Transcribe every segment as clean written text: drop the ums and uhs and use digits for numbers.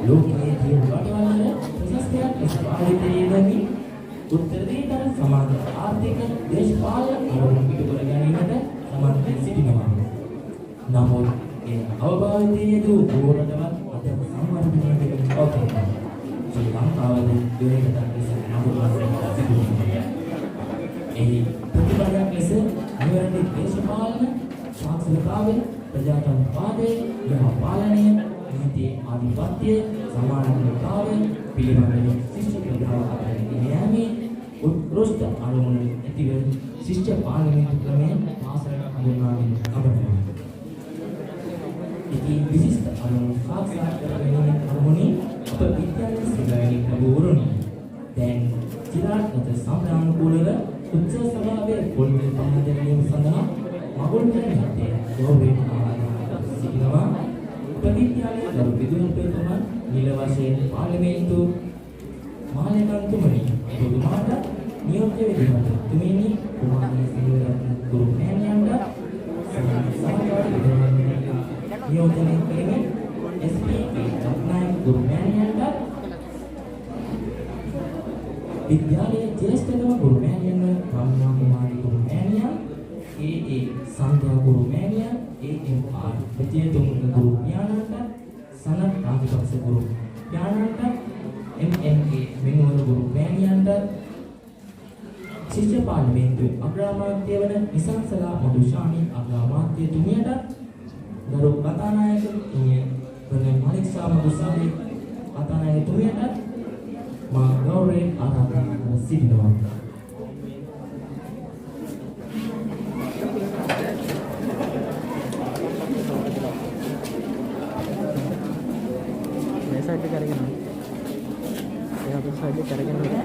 ලෝකයේ තියෙන රටවල ප්‍රශස්තයක් ලෙස භාවිතයේදී උත්තරීතර සමාජ ආර්ථික දේශපාලන අරමුණු පිටු කර ගැනීමට සමත් වී සිටිනවා. නමුත් ඒ අවබෝධයේදී බොහෝරටවත් අද සම්වර්ධනය වෙන අවස්ථාවක්. ශ්‍රී ලංකාවේ දෙයකට ලෙස නමුත් සිදුවනවා. ඒ ප්‍රතිපලයක් ලෙස නිවැරදි දේශපාලන සාක්ෂරතාවය ප්‍රජාතන්ත්‍රවාදයේ යහපාලනය නීති ආධිපත්‍ය සමානතාවය පිළිබඳව ශිෂ්ට ප්‍රතිභාව අතරින් යෑමේ උත්කෘෂ්ඨ අරමුණු ඇතිව ශිෂ්ට පාර්ලිමේන්තු ක්‍රමයෙන් ආසනයක් හඳුන්වාගෙන අපටම ඉතින් විශිෂ්ට අරමුණු සාක්ෂාත් කර ගැනීම අරමුණේ අප විද්‍යාලය සේවාවේ ලැබුණු දැන් චිරාත්මක සම්ප්‍රාණුකූලව උත්සව සභාවේ පොළොවේ පහදැරීම සඳහා මගුල් කරන්නේ ගෞරවයෙන් ආරාධනා සිටිනවා. ප්‍රතිඥාලේ දරු විදුහල්පතිතුමා නිල වශයෙන් පාර්ලිමේන්තු මාලකන්තුමනි ඔබතුමාට නියෝජ්‍ය වෙනවා. තුමිනි කුමාරී සිල්වරත්න ගුරු මෑණියන්ට සහකාරී නියෝජනය කෙරෙමින් එස්.පී.පී. රත්නායක ගුරු මෑණියන්ට විද්‍යාලයේ ජ්‍යෙෂ්ඨතම ගුරු මෑණියන් රම්‍යා කුමාරී ගුරු මෑණියන් ඒ සංඝයා ගුරු මෑණියන් ඒ.එම්.ආර්. විජේතුංග ගුරු ඥානන්ත සනත් රාජපක්ෂ ගුරු ඥානන්ත එම්.එන්.ඒ. මෙනුවර ගුරු මෑණියන්ට ශිෂ්‍ය පාර්ලිමේන්තුවේ අග්‍රාමාත්‍ය වන නිසංසලා මදුෂානි අග්‍රාමාත්‍යතුමියට ගරු කතානායකතුමිය වන මලික්ෂා මදුසාලි කතානායකතුමියට මා ගෞරවයෙන් ආරාධනා කර සිටිනවා. साइड करेंगे ना यहाँ पे साइड करेंगे ना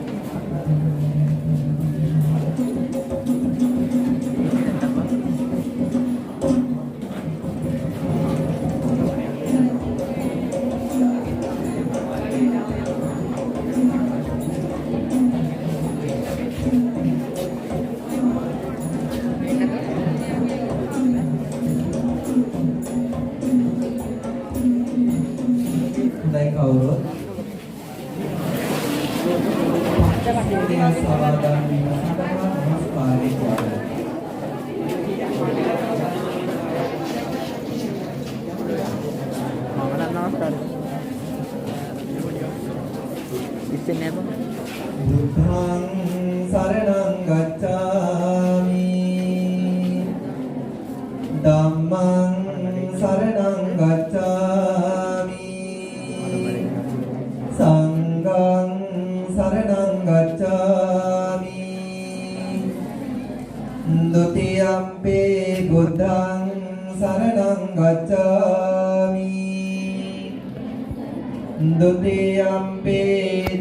බුද්ධං සරණං ගච්ඡාමි ධම්මං සරණං ගච්ඡාමි සංඝං සරණං ගච්ඡාමි ဒ ුතියම්පි බුද්ධං සරණං ගච්ඡාමි ဒ ුතියම්පි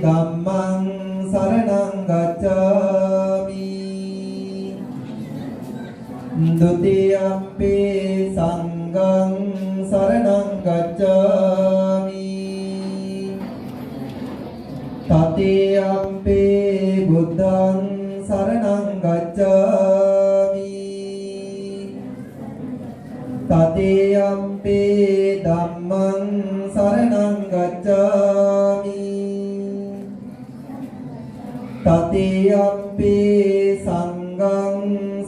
ධම්මං සරණං ගච්ඡාමි ဒ ුතියම්පි සංඝං සරණං ගච්ඡාමි တ තියම්පි බුද්ධං සරණං ගච්ඡාමි တ තියම්පි ධම්මං සරණං ගච්ඡාමි တ තියම්පි සංඝං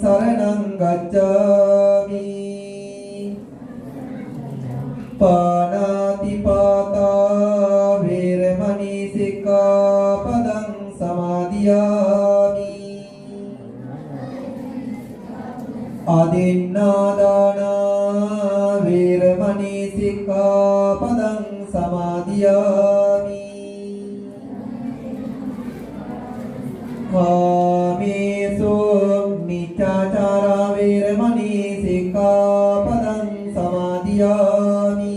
සරණං ගච්ඡාමි ปานาติปาตาเวรมณี සික්ඛාපදං සමාදියාමි อาดินนาดานาเวรมณี สิกข සික්ඛාපදං සමාදියාමි කාමේසු මිච්ඡාචාරා වේරමණී සික්ඛාපදං සමාදියාමි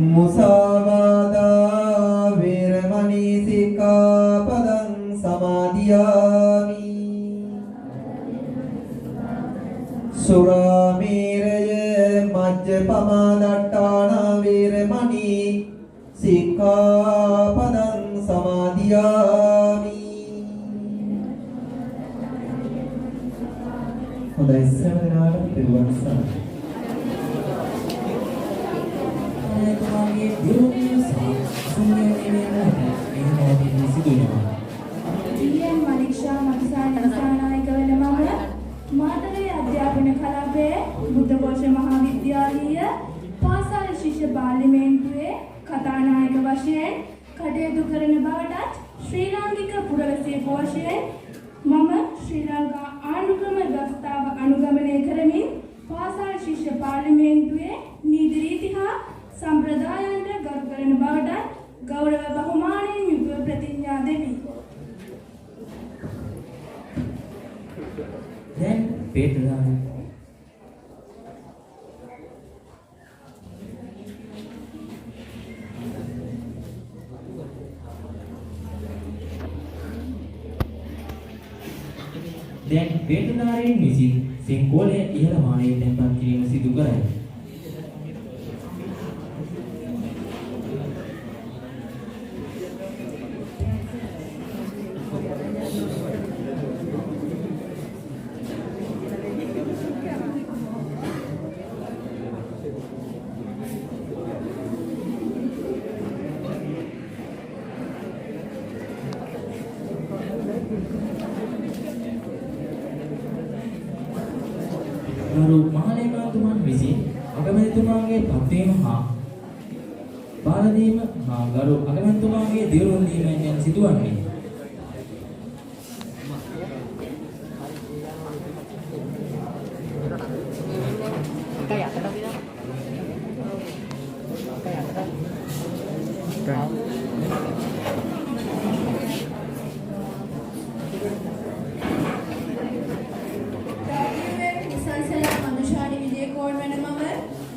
මුසාවාදා වේරමණී සික්ඛාපදං සමාදියාමි සුරාමේරය මජ්ජපමා දට්ඨාන වේරමණී සික්ඛාපදං සමාදියාමි හොඳයි සමහරවිට පිරුවන් සමහර තුමාගේ දියුණුව සහ සුන්දරීමේ මොහොතේ සිදුවෙනවා. ඊයන් මනික්ෂා මක්සානායක වෙන මම මාතලේ අධ්‍යාපන කලාපයේ බුද්ධඝෝෂ මහාවිද්‍යාලීය පාසල් ශිෂ්‍ය පාර්ලිමේන්තුවේ කතානායක වශයෙන් කටයුතු කරන බවටත් ශ්‍රී ලාංකික පුරවැසියෙකු වශයෙන් මම ශ්‍රී ලංකා ආණ්ඩුක්‍රම ව්‍යවස්ථාව අනුගමනය කරමින් පාසල් ශිෂ්‍ය පාර්ලිමේන්තුවේ නීති රීති හා සම්ප්‍රදායන්ට ගරු කරන බවටත් ගෞරව බහුමානයෙන් යුතුව ප්‍රතිඥා දෙමි. දැන් පේටලාන විසින් සෙන්කෝලයේ ඉහළ මානයේ තැන්පත් කිරීම සිදු කරයි. ගරු මහලේකම්තුමන් විසින් අගමැතිතුමාගේ පත්වීම හා බාර දීම හා ගරු අගමැතිතුමාගේ දියුණුව දීමෙන් යන සිදුවන්නේ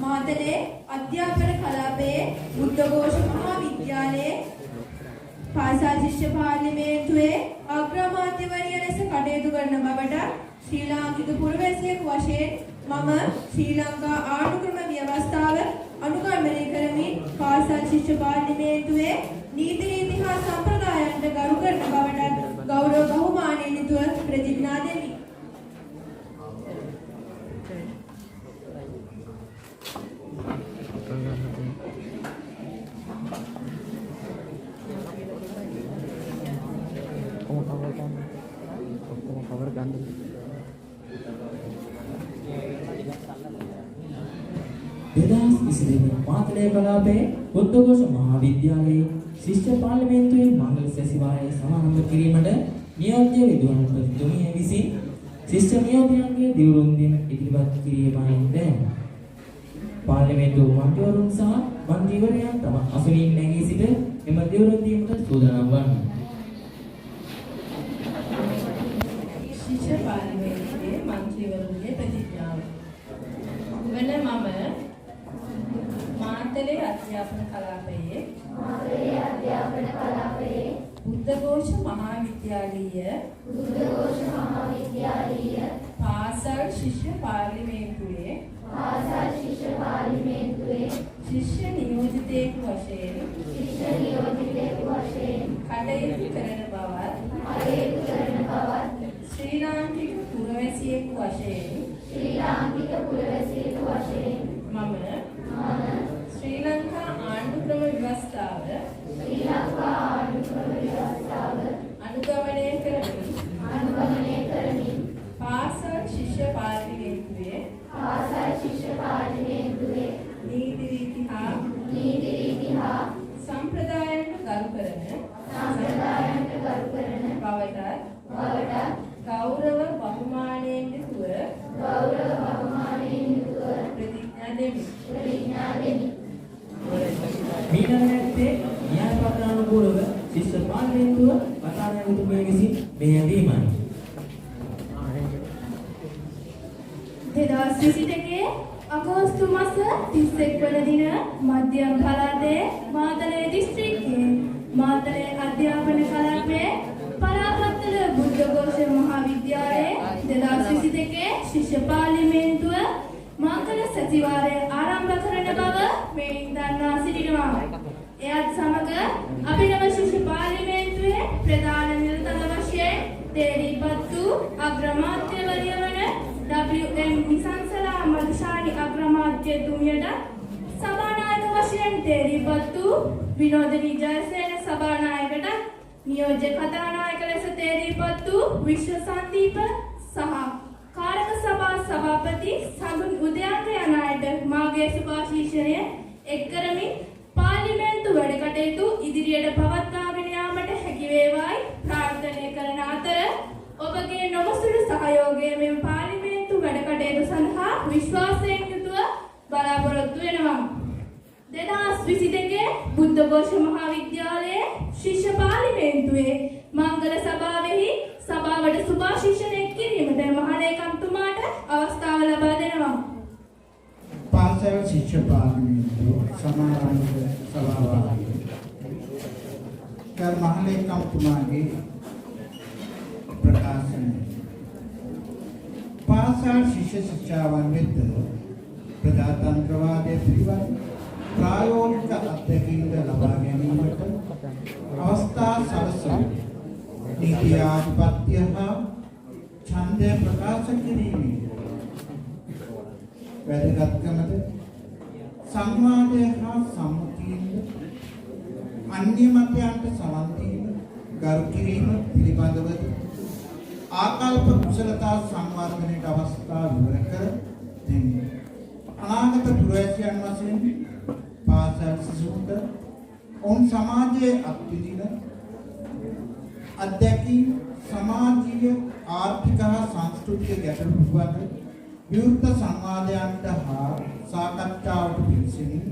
මාතලේ අධ්‍යාපන කලාපයේ බුද්ධඝෝෂ මහාවිද්‍යාලයේ පාසල් ශිෂ්‍ය පාර්ලිමේන්තුවේ අග්‍රාමාත්‍යවරිය ලෙස කටයුතු කරන බවට ශ්‍රී ලාංකික පුරවැසියෙකු වශයෙන් මම ශ්‍රී ලංකා ආණ්ඩුක්‍රම ව්‍යවස්ථාව අනුගමනය කරමින් පාසල් ශිෂ්‍ය පාර්ලිමේන්තුවේ නීති රීති හා සම්ප්‍රදායන්ට ගරු කරන බවට ගෞරව බහුමානයෙන් යුතුව ප්‍රතිඥා දෙමි. cover ගන්න. දෙදස් 22 මාතලේ කලාපයේ බුද්ධඝෝෂ මහාවිද්‍යාලයේ ශිෂ්‍ය පාර්ලිමේන්තුවේ මංගල සැසිවාරය සමාරම්භ කිරීමට නියෝජ්‍ය විද්වාන්පතිතුමිය විසින් ශිෂ්‍ය නියෝජනයේ දියුණුව දීම ඉදිරිපත් කිරීමයි දැන් පාර්ලිමේන්තු මන්ත්‍රීවරුන් සහ මන්ත්‍රීවරයන් තම අසුනින් නැගී සිට එම දියුණුව දීමට සූදානම් වන්නේ. ශිෂ්‍ය පාර්ලිමේන්තුවේ මන්ත්‍රීවරුන්ගේ ප්‍රතිඥාව වන මම මාතලේ අධ්‍යාපන කලාපයේ බුද්ධඝෝෂ මහාවිද්‍යාලීය පාසල් ශිෂ්‍ය පාර්ලිමේන්තුවේ ශිෂ්‍ය නියෝජිතයෙකු වශයෙන් කටයුතු කරන බවත් ශ්‍රී ලාංකික පුරවැසියෙකු වශයෙන් මම ශ්‍රී ලංකා ආණ්ඩුක්‍රම ව්‍යවස්ථාව අනුගමනය කරමින් පාසල් ශිෂ්‍ය පාර්ලිමේන්තුවේ නීති රීති හා සම්ප්‍රදායන්ට ගරු කරන බවටත් ගෞරව බහුමානයෙන් යුතුව දෙමි. මීළඟට න්‍යාය පත්‍රානුකූලව ශිෂ්‍ය පාර්ලිමේන්තුව කතානායකතුමිය විසින් මෙහෙයවීමයි. 2022 අගෝස්තු මාස 31 වන දින මධ්‍යම පළාතේ මාතලේ දිස්ත්‍රික්කයේ මාතලේ අධ්‍යාපන කලාපයේ පලාපත්තල බුද්ධඝෝෂ මහාවිද්‍යාලයේ 2022 ශිෂ්‍ය පාර්ලිමේන්තුව මංගල සතිවාරය ආරම්භ කරන බව මේ දන්වා සිටිනවා. එයත් සමග අභිනව ශිෂ්‍ය පාර්ලිමේන්තුවේ ප්‍රධාන නිලධාරීන් වශයෙන් තේරීපත් වූ අග්‍රාමාත්‍යවරිය වන WM නිසංසලා මදුශානි අග්‍රාමාත්‍යතුමියට සභානායක වශයෙන් තේරීපත් වූ විනෝදිනී ජයසේන සභානායකට නියෝජ්‍ය කතානායක ලෙස තේරීපත් වූ විශ්ව සංදීප සහ කාරක සභා සභාපති සඟුන් උදයාක යන අයට මාගේ සුභාශිර්ෂණය එක් කරමින් පාර්ලිමේන්තු වැඩ කටයුතු ඉදිරියට පවත්වාගෙන යාමට හැකි වේවායි ප්‍රාර්ථනා කරන අතර ඔබගේ නොමසුළු සහයෝගය මෙම පාර්ලිමේන්තු වැඩ කටයුතු සඳහා විශ්වාසයෙන් යුතුව බලාපොරොත්තු වෙනවා. 2022 බුද්ධඝෝෂ මහාවිද්‍යාලයේ ශිෂ්‍ය පාර්ලිමේන්තුවේ මංගල සභාවෙහි සභාවට සුභාශිර්ෂණය කිරීමට මහලේකම්තුමාට අවස්ථාව ලබා දෙනවා. පාසල් ශිෂ්‍ය පාර්ලිමේන්තුව සමාරම්භ සභාවයි. කර මහලේකම්තුමාගේ ප්‍රකාශනය. පාසල් ශිෂ්‍ය ශික්ෂාවන් වෙත ප්‍රජාතන්ත්‍රවාදයේ පිළිබඳ ප්‍රායෝගික අත්දැකීම් ලබා ගැනීමට අවස්ථා සලසන නීති ආධිපත්‍ය හා ඡන්දය ප්‍රකාශ කිරීමේ වැදගත්කමද සංවාදය හා සම්මුතියින්ද අන්‍ය මතයන්ට සමන් දීම ගරු කිරීම පිළිබඳවද ආකල්ප කුසලතා සංවර්ධනයට අවස්ථා විවර කර දෙන්නේ. අනාගත පුරවැසියන් වශයෙන් පාසල් සිසුන්ට ඔවුන් සමාජයේ අත්විඳින අධ්‍යක්ෂ සමාජීය ආර්ථික හා සංස්කෘතික ගැටලු පිළිබඳ විවෘත සංවාදයන්ට හා සාකච්ඡාවට පිවිසෙමින්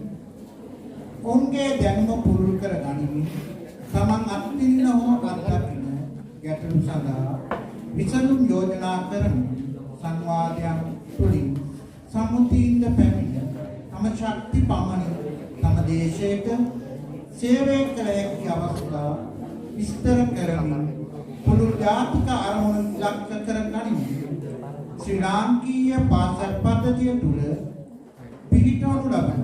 ඔවුන්ගේ දැනුම පුරුදු කර ගනිමින් තමන් අත්විඳින හෝ අත්දකින ගැටලු සඳහා විසඳුම් යෝජනා කරමින් සංවාදයන් තුළින් සම්මුතියින්ද පැමිණ තම ශක්ති පමණින් තම දේශයට සේවය කළ හැකි අවස්ථා විස්තර කරමින් පුළුල් ජාතික අරමුණු ඉලක්ක කර ගනිමින් ශ්‍රී ලාංකීය පාසල් පද්ධතිය තුළ පිළිටවනු ලබන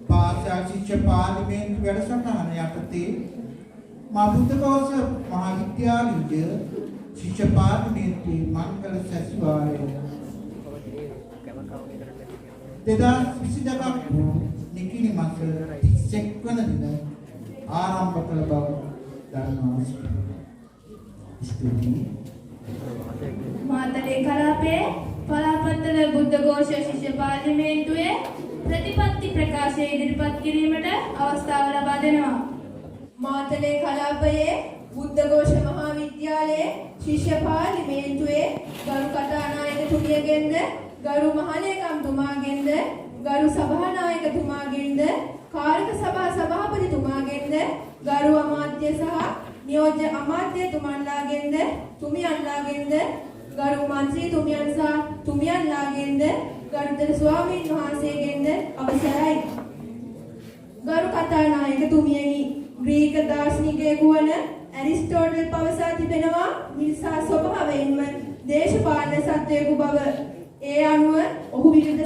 පාසල් ශිෂ්‍ය පාර්ලිමේන්තු වැඩසටහන යටතේ බුද්ධඝෝෂ මහාවිද්‍යාලයේ ශිෂ්‍ය පාර්ලිමේන්තුවේ මංගල සැසිවාරය 2022 වූ නිකිණි මාස 31 වන දින ආරම්භ කළ බව දන්වා සිටිනවා. මාතලේ කලාපයේ පලාපත්තල බුද්ධඝෝෂ ශිෂ්‍ය පාර්ලිමේන්තුවේ ප්‍රතිපත්ති ප්‍රකාශය ඉදිරිපත් කිරීමට අවස්ථාව ලබා දෙනවා. මාතලේ කලාපයේ බුද්ධඝෝෂ මහාවිද්‍යාලයේ ශිෂ්‍ය පාර්ලිමේන්තුවේ ගරු කතානායකතුමියගෙන්ද ගරු මහලේකම්තුමාගෙන්ද ගරු සභානායකතුමාගෙන්ද කාරක සභා සභාපතිතුමාගෙන්ද ගරු අමාත්‍ය සහ නියෝජ්‍ය අමාත්‍යතුමන්ලාගෙන්ද තුමියන්ලාගෙන්ද ගරු මන්ත්‍රීතුමියන් සහ තුමියන්ලාගෙන්ද ගරුතර ස්වාමීන් වහන්සේගෙන්ද අවසරයි. ගරු කතානායකතුමියනි, ග්‍රීක දාර්ශනිකයෙකු වන ඇරිස්ටෝටල් පවසා තිබෙනවා මිනිසා ස්වභාවයෙන්ම දේශපාලන සත්වයෙකු බව. ඒ අනුව ඔහු විවිධ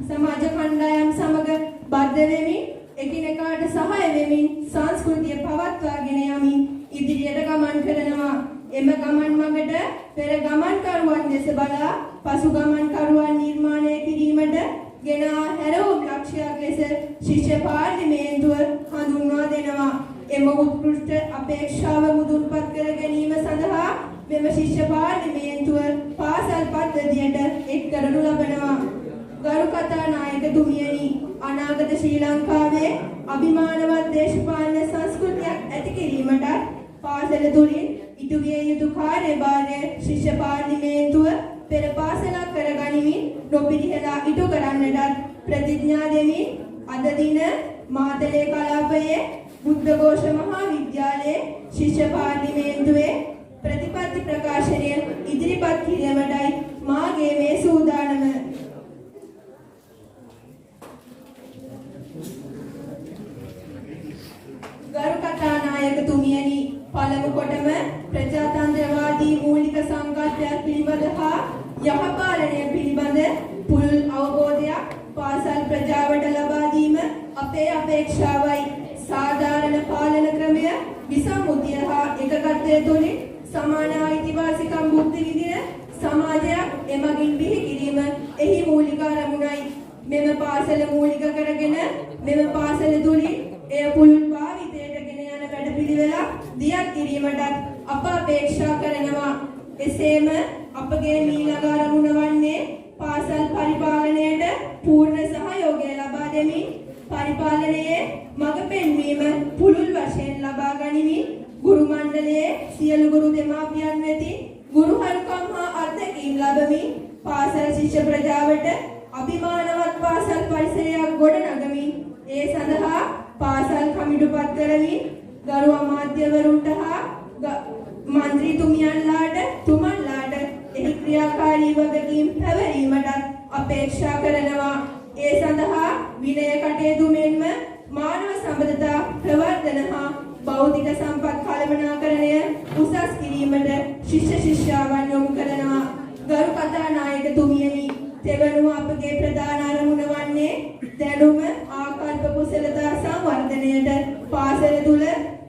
සමාජ කණ්ඩායම් සමග බද්ධ වෙමින් එකිනෙකාට සහාය වෙමින් සංස්කෘතිය පවත්වාගෙන යමින් ඉදිරියට ගමන් කරනවා. එම ගමන් මඟට පෙර ගමන්කරුවන් දෙස බලා පසු ගමන්කරුවන් නිර්මාණය කිරීමට ගෙන හැරවුම් ලක්ෂ්‍යයක් ලෙස ශිෂ්‍ය පාර්ලිමේන්තුව හඳුන්වා දෙනවා. එම උත්කෘෂ්ඨ අපේක්ෂාව මුදුන්පත් කර ගැනීම සඳහා මෙම ශිෂ්‍ය පාර්ලිමේන්තුව පාසල් පද්ධතියට එක් කරනු ලබනවා. ගරු කතානායකතුමියනි, අනාගත ශ්‍රී ලංකාවේ අභිමානවත් දේශපාලන සංස්කෘතියක් ඇති කිරීමට පාසල තුළින් ඉටු විය යුතු කාර්යභාරය ශිෂ්‍ය පාර්ලිමේන්තුව පෙර පාසලක් කරගනිමින් නොපිරිහෙලා ඉටු කරන්නටත් ප්‍රතිඥා දෙමින් අද දින මාතලේ කලාපයේ බුද්ධඝෝෂ මහා විද්‍යාලයේ ශිෂ්‍ය පාර්ලිමේන්තුවේ ප්‍රතිපත්ති ප්‍රකාශනය ඉදිරිපත් කිරීමටයි මාගේ මේ සූදානම. ගරු කථානායකතුමියනි, පළමු කොටම ප්‍රජාතන්ත්‍රවාදී මූලික සංකල්පයක් පිළිබඳ හා යහපාලනය පිළිබඳ පුළුල් අවබෝධයක් පාසල් ප්‍රජාවට ලබා දීම අපේ අපේක්ෂාවයි. සාධාරණ පාලන ක්‍රමය විසම්මුතිය හා එකගත්වය තුළින් සමාන අයිතිවාසිකම් භුක්ති විඳින සමාජයක් එමගින් බිහි කිරීම එහි මූලික අරමුණයි. මෙම පාසල මූලික කරගෙන මෙම පාසල තුළින් එය පුළුල් භාවිතයට ගෙන යන වැඩපිළිවෙලක් දියත් කිරීමටත් අප අපේක්ෂා කරනවා. එසේම අපගේ මීළඟ අරමුණ වන්නේ පාසල් පරිපාලනයට පූර්ණ සහයෝගය ලබා දෙමින් පරිපාලනයේ මඟ පෙන්වීම පුළුල් වශයෙන් ලබා ගනිමින් ගුරු මණ්ඩලයේ සියලු ගුරු දෙමාපියන් වෙතින් ගුරුහරුකම් හා අත්දැකීම් ලබමින් පාසල් ශිෂ්‍ය ප්‍රජාවට අභිමානවත් පාසල් පරිසරයක් ගොඩනගමින් ඒ සඳහා පාසල් කමිටුපත් කරමින් ගරු අමාත්‍යවරුන්ට හා මන්ත්‍රීතුමියන්ලාට තුමන්ලාට එහි ක්‍රියාකාරී වගකීම් පැවරීමටත් අපේක්ෂා කරනවා. ඒ සඳහා විනය කටයුතු මෙන්ම මානව සම්බන්ධතා ප්‍රවර්ධන හා බෞද්ධ සම්පත් කළමනාකරණය උසස් කිරීමට ශිෂ්‍ය ශිෂ්‍යාවන් යොමු කරනවා. ගරු කථානායකතුමියනි, තෙවනුව අපගේ ප්‍රධාන අරමුණ වන්නේ දැනුම ආකල්ප කුසලතා සංවර්ධනයට පාසල තුල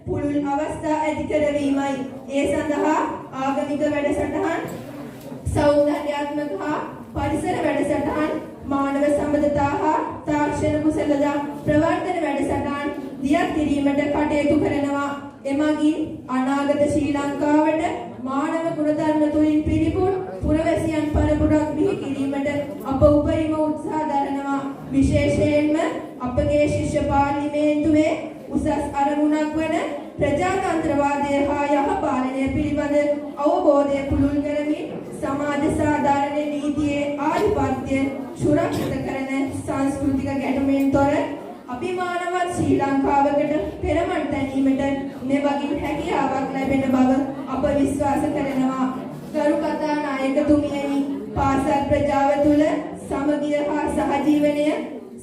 පුළුල් අවස්ථා ඇති කරවීමයි. ඒ සඳහා ආගමික වැඩසටහන්, සෞන්දර්යාත්මක හා පරිසර වැඩසටහන්, මානව සම්බන්ධතා හා තාක්ෂණ කුසලතා ප්‍රවර්ධන වැඩසටහන් දියත් කිරීමට කටයුතු කරනවා. එමගින් අනාගත ශ්‍රී ලංකාවට මානව ගුණධර්ම තුලින් පිරිපුන් පුරවැසියන් පරපුරක් බිහි කිරීමට අප උපරිම උත්සාහ දරනවා. විශේෂයෙන්ම අපගේ ශිෂ්‍ය පාර්ලිමේන්තුවේ උසස් අරමුණක් වන ප්‍රජාතන්ත්‍රවාදය හා යහපාලනය පිළිබඳ අවබෝධය පුළුල් කරමින් සමාජ සාධාරණ නීතියේ ආධිපත්‍ය සුරක්ෂිත කරන සංස්කෘතික ගැටුමෙන් තොර අභිමානවත් ශ්‍රී ලංකාවකට පෙරමන් තැනීමට මෙවගින් හැකියාවක් ලැබෙන බව අප විශ්වාස කරනවා. ගරු කථානායකතුමියනි, පාසල් ප්‍රජාව තුළ සමගිය හා සහජීවනය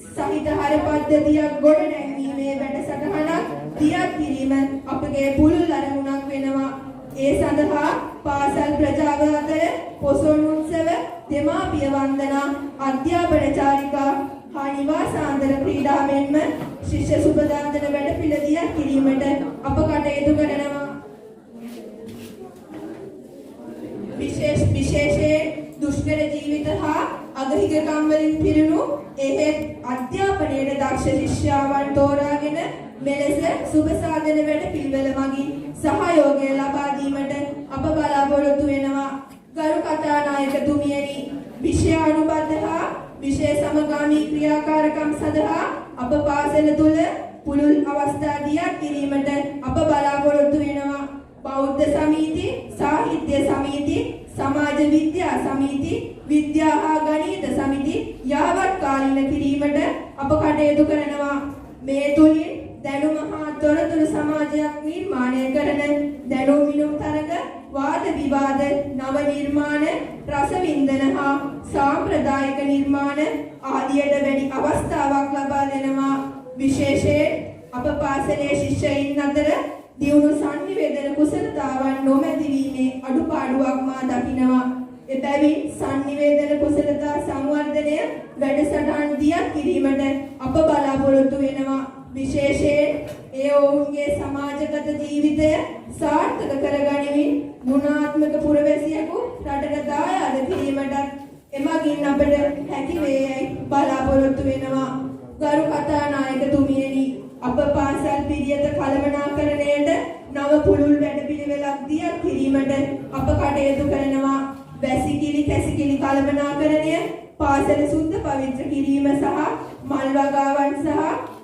සහිත හර පද්ධතියක් ගොඩ නැංවීමේ වැඩසටහනක් දියත් කිරීම අපගේ පුළුල් අරමුණක් වෙනවා. ඒ සඳහා පාසල් ප්‍රජාව අතර පොසොන් උත්සව, දෙමාපිය වන්දනා, අධ්‍යාපන චාරිකා හා නිවාසාන්තර ක්‍රීඩා මෙන්ම ශිෂ්‍ය සුබදාන්තන වැඩපිළිවෙළ දියත් කිරීමට අප කටයුතු කරනවා. විශේෂයෙන් දුෂ්කර ජීවිත හා අගහිගකම් වලින් පිරුණු එහෙත් අධ්‍යාපනයේ දක්ෂ ශිෂ්‍යාවන් තෝරාගෙන මෙලෙස සුබ සාධන වැඩපිළිවෙළ මගින් සහයෝගය ලබා දීමට අප බලාපොරොත්තු වෙනවා. ගරු කථානායකතුමියනි, විෂය අනුබද්ධ හා විෂය සමගාමී ක්‍රියාකාරකම් සඳහා අප පාසල තුළ පුළුල් අවස්ථා දියත් කිරීමට අප බලාපොරොත්තු වෙනවා. බෞද්ධ සමිති, සාහිත්‍ය සමිති, සමාජ විද්‍යා සමිති, විද්‍යා හා ගණිත සමිති යහපත් කාලීන කිරීමට අප කටයුතු කරනවා. මේ තුලින් දැනුම හා තොරතුරු සමාජයක් නිර්මාණය කරන දැනුම් මිනුම් තරග, වාද විවාද, නව නිර්මාණ, රසවින්දන හා සාම්ප්‍රදායික නිර්මාණ ආදියට වැඩි අවස්ථාවක් ලබා දෙනවා. විශේෂයෙන් අප පාසලේ ශිෂ්‍යයින් අතර දියුණු සංනිවේදන කුසලතාවන් නොමැති වීමේ අඩුපාඩුවක් මා දකිනවා. එබැවින් සංනිවේදන කුසලතා සංවර්ධනය වැඩසටහන් දියත් කිරීමට අප බලාපොරොත්තු වෙනවා. විශේෂයෙන් ඒ ඔවුන්ගේ සමාජගත ජීවිතය සාර්ථක කරගනිමින් ගුණාත්මක පුරවැසියෙකු රටට දායාද කිරීමට එමගින් අපට හැකි වේයයි බලාපොරොත්තු වෙනවා. ගරු කථානායකතුමියනි, අප පාසල් පිරියත කළමනාකරණයට නව පුළුල් වැඩපිළිවෙලක් දියත් කිරීමට අප කටයුතු කරනවා. වැසිකිලි කැසිකිලි කළමනාකරණය, පාසල සුද්ධ පවිත්‍ර කිරීම සහ මල් වගාවන් සහ